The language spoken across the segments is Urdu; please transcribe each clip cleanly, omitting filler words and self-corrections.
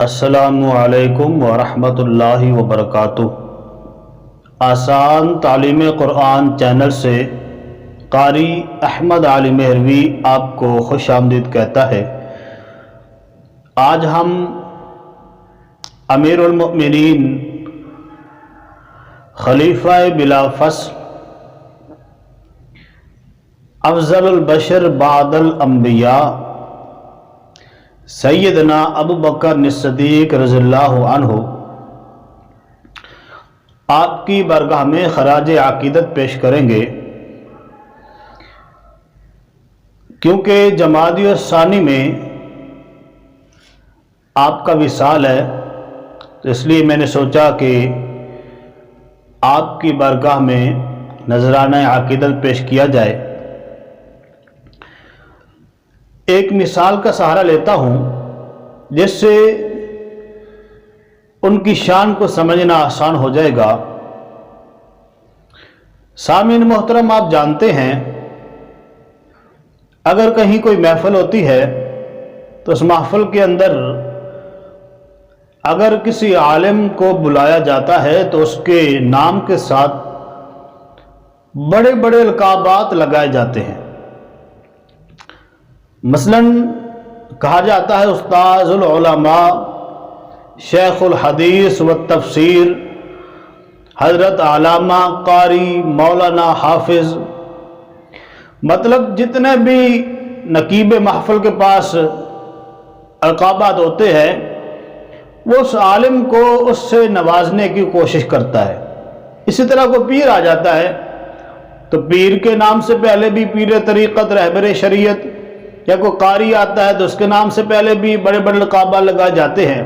السلام علیکم ورحمۃ اللہ وبرکاتہ۔ آسان تعلیم قرآن چینل سے قاری احمد علی مہروی آپ کو خوش آمدید کہتا ہے۔ آج ہم امیر المؤمنین خلیفہ بلا فصل افضل البشر بعد الانبیاء سیدنا ابو بکر صدیق رضی اللہ عنہ آپ کی بارگاہ میں خراج عقیدت پیش کریں گے، کیونکہ جمادی الثانی میں آپ کا وصال ہے، تو اس لیے میں نے سوچا کہ آپ کی بارگاہ میں نذرانہ عقیدت پیش کیا جائے۔ ایک مثال کا سہارا لیتا ہوں جس سے ان کی شان کو سمجھنا آسان ہو جائے گا۔ سامعین محترم، آپ جانتے ہیں اگر کہیں کوئی محفل ہوتی ہے تو اس محفل کے اندر اگر کسی عالم کو بلایا جاتا ہے تو اس کے نام کے ساتھ بڑے بڑے القابات لگائے جاتے ہیں۔ مثلا کہا جاتا ہے استاذ العلماء، شیخ الحدیث والتفسیر، حضرت علامہ، قاری، مولانا، حافظ، مطلب جتنے بھی نقیب محفل کے پاس القابات ہوتے ہیں وہ اس عالم کو اس سے نوازنے کی کوشش کرتا ہے۔ اسی طرح کو پیر آ جاتا ہے تو پیر کے نام سے پہلے بھی پیر طریقت، رہبر شریعت، یا کوئی قاری آتا ہے تو اس کے نام سے پہلے بھی بڑے بڑے القابات لگائے جاتے ہیں۔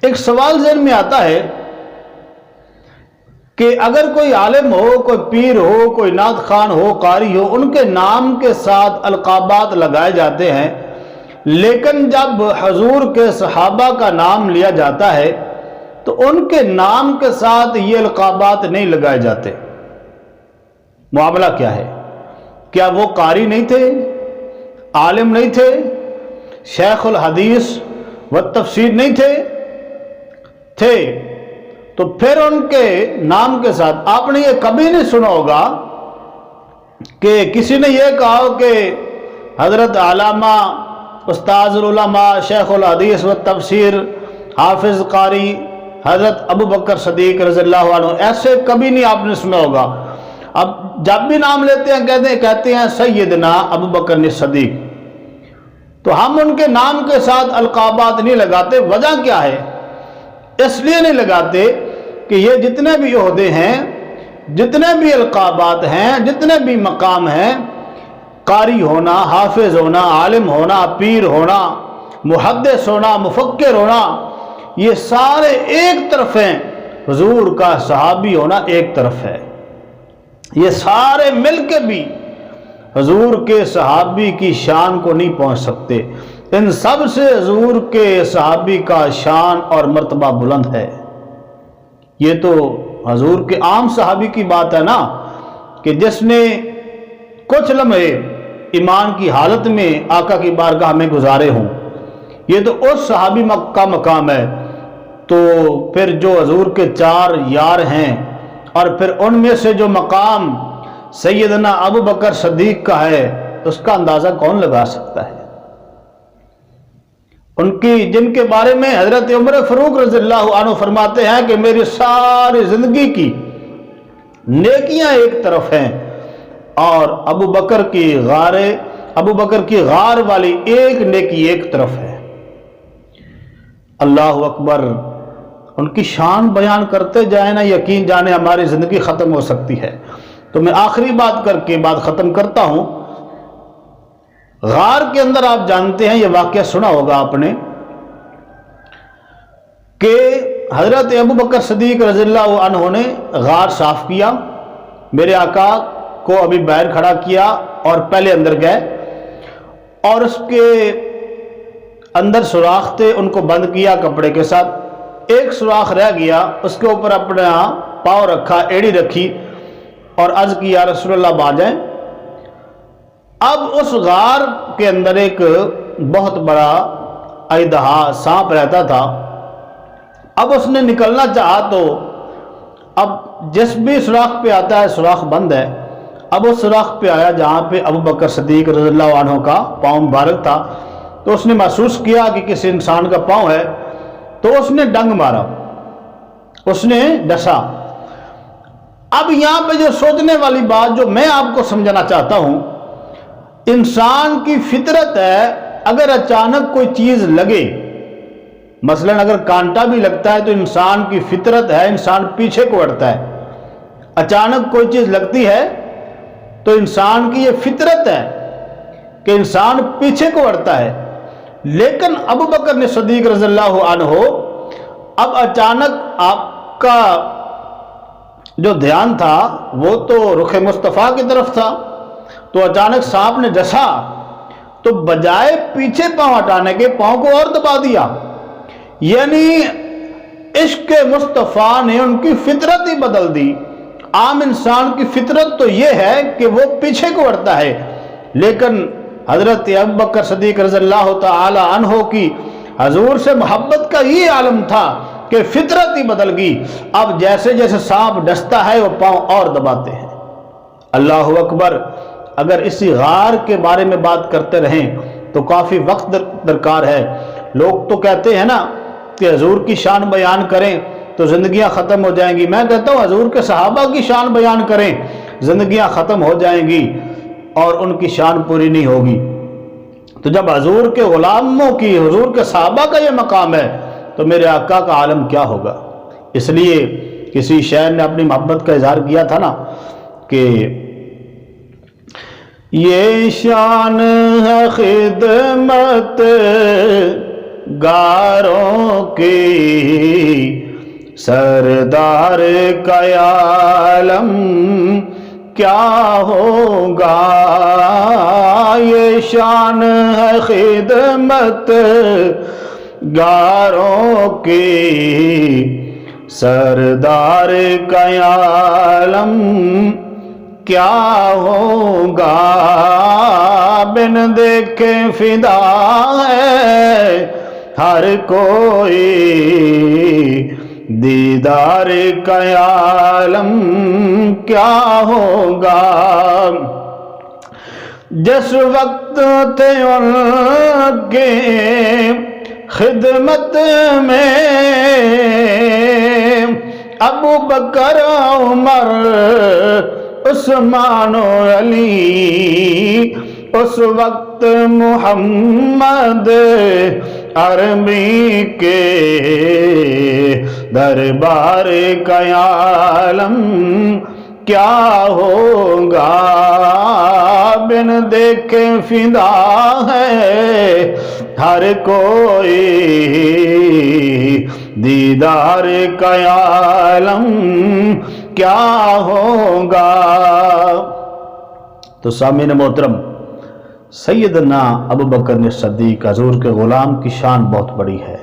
ایک سوال ذہن میں آتا ہے کہ اگر کوئی عالم ہو، کوئی پیر ہو، کوئی نعت خوان ہو، قاری ہو، ان کے نام کے ساتھ القابات لگائے جاتے ہیں، لیکن جب حضور کے صحابہ کا نام لیا جاتا ہے تو ان کے نام کے ساتھ یہ القابات نہیں لگائے جاتے۔ معاملہ کیا ہے؟ کیا وہ قاری نہیں تھے، عالم نہیں تھے، شیخ الحدیث والتفسیر نہیں تھے؟ تو پھر ان کے نام کے ساتھ آپ نے یہ کبھی نہیں سنا ہوگا کہ کسی نے یہ کہا کہ حضرت علامہ، استاذ العلماء، شیخ الحدیث والتفسیر، حافظ، قاری حضرت ابو بکر صدیق رضی اللہ عنہ، ایسے کبھی نہیں آپ نے سنا ہوگا۔ اب جب بھی نام لیتے ہیں کہتے ہیں سیدنا ابو بکر صدیق، تو ہم ان کے نام کے ساتھ القابات نہیں لگاتے۔ وجہ کیا ہے؟ اس لیے نہیں لگاتے کہ یہ جتنے بھی عہدے ہیں، جتنے بھی القابات ہیں، جتنے بھی مقام ہیں، قاری ہونا، حافظ ہونا، عالم ہونا، پیر ہونا، محدث ہونا، مفکر ہونا، یہ سارے ایک طرف ہیں، حضور کا صحابی ہونا ایک طرف ہے۔ یہ سارے مل کے بھی حضور کے صحابی کی شان کو نہیں پہنچ سکتے۔ ان سب سے حضور کے صحابی کا شان اور مرتبہ بلند ہے۔ یہ تو حضور کے عام صحابی کی بات ہے نا، کہ جس نے کچھ لمحے ایمان کی حالت میں آقا کی بارگاہ میں گزارے ہوں، یہ تو اس صحابی کا مقام ہے۔ تو پھر جو حضور کے چار یار ہیں اور پھر ان میں سے جو مقام سیدنا ابو بکر صدیق کا ہے، اس کا اندازہ کون لگا سکتا ہے؟ ان کی جن کے بارے میں حضرت عمر فاروق رضی اللہ عنہ فرماتے ہیں کہ میری ساری زندگی کی نیکیاں ایک طرف ہیں اور ابو بکر کی غار والی ایک نیکی ایک طرف ہے۔ اللہ اکبر! ان کی شان بیان کرتے جائیں نا، یقین جانے ہماری زندگی ختم ہو سکتی ہے۔ تو میں آخری بات کر کے بات ختم کرتا ہوں۔ غار کے اندر آپ جانتے ہیں، یہ واقعہ سنا ہوگا آپ نے، کہ حضرت ابو بکر صدیق رضی اللہ عنہ نے غار صاف کیا، میرے آقا کو ابھی باہر کھڑا کیا اور پہلے اندر گئے، اور اس کے اندر سوراخ تھے، ان کو بند کیا کپڑے کے ساتھ۔ ایک سوراخ رہ گیا، اس کے اوپر اپنا پاؤں رکھا، ایڑی رکھی اور عرض کی یا رسول اللہ آ جائیں۔ اب اس غار کے اندر ایک بہت بڑا اژدہا سانپ رہتا تھا۔ اب اس نے نکلنا چاہا تو اب جس بھی سوراخ پہ آتا ہے سوراخ بند ہے، اب اس سوراخ پہ آیا جہاں پہ ابو بکر صدیق رضی اللہ عنہ کا پاؤں مبارک تھا، تو اس نے محسوس کیا کہ کسی انسان کا پاؤں ہے، تو اس نے ڈنگ مارا، اس نے ڈسا۔ اب یہاں پہ جو سوچنے والی بات جو میں آپ کو سمجھانا چاہتا ہوں، انسان کی فطرت ہے اگر اچانک کوئی چیز لگے، مثلا اگر کانٹا بھی لگتا ہے تو انسان کی فطرت ہے انسان پیچھے کو ہٹتا ہے۔ اچانک کوئی چیز لگتی ہے تو انسان کی یہ فطرت ہے کہ انسان پیچھے کو ہٹتا ہے، لیکن ابو بکر نے صدیق رضی اللہ عنہ اب اچانک آپ کا جو دھیان تھا وہ تو رخ مصطفیٰ کی طرف تھا، تو اچانک سانپ نے ڈسا تو بجائے پیچھے پاؤں ہٹانے کے پاؤں کو اور دبا دیا، یعنی عشق مصطفیٰ نے ان کی فطرت ہی بدل دی۔ عام انسان کی فطرت تو یہ ہے کہ وہ پیچھے کو ہٹتا ہے، لیکن حضرت ابوبکر صدیق رضی اللہ تعالی عنہ کی حضور سے محبت کا یہ عالم تھا کہ فطرت ہی بدل گئی۔ اب جیسے جیسے سانپ ڈستا ہے وہ پاؤں اور دباتے ہیں۔ اللہ اکبر۔ اگر اسی غار کے بارے میں بات کرتے رہیں تو کافی وقت درکار ہے۔ لوگ تو کہتے ہیں نا کہ حضور کی شان بیان کریں تو زندگیاں ختم ہو جائیں گی، میں کہتا ہوں حضور کے صحابہ کی شان بیان کریں زندگیاں ختم ہو جائیں گی اور ان کی شان پوری نہیں ہوگی۔ تو جب حضور کے غلاموں کی، حضور کے صحابہ کا یہ مقام ہے تو میرے آقا کا عالم کیا ہوگا۔ اس لیے کسی شاعر نے اپنی محبت کا اظہار کیا تھا نا کہ یہ شان ہے خدمت گاروں کی، سردار کا عالم کیا ہوگا۔ یہ شان ہے خدمت گاروں کی، سردار کا عالم کیا ہوگا۔ بن دیکھے فدا ہے ہر کوئی، دیدار کا عالم کیا ہوگا۔ جس وقت تھے ان کے خدمت میں ابو بکر عمر عثمان و علی، اس وقت محمد عربی کے دربار کا عالم کیا ہوگا۔ بن دیکھے فدا ہے ہر کوئی، دیدار کا عالم کیا ہوگا۔ تو سامعین محترم، سیدنا ابو بکر صدیق حضور کے غلام کی شان بہت بڑی ہے،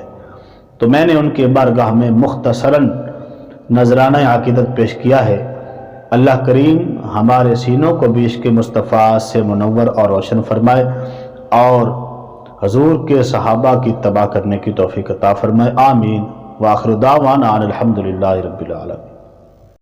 تو میں نے ان کے بارگاہ میں مختصراً نذرانہ عقیدت پیش کیا ہے۔ اللہ کریم ہمارے سینوں کو بھی عشق مصطفیٰ سے منور اور روشن فرمائے اور حضور کے صحابہ کی اتباع کرنے کی توفیق عطا فرمائے۔ آمین۔ وآخر دعوانا ان الحمدللہ رب العالمین۔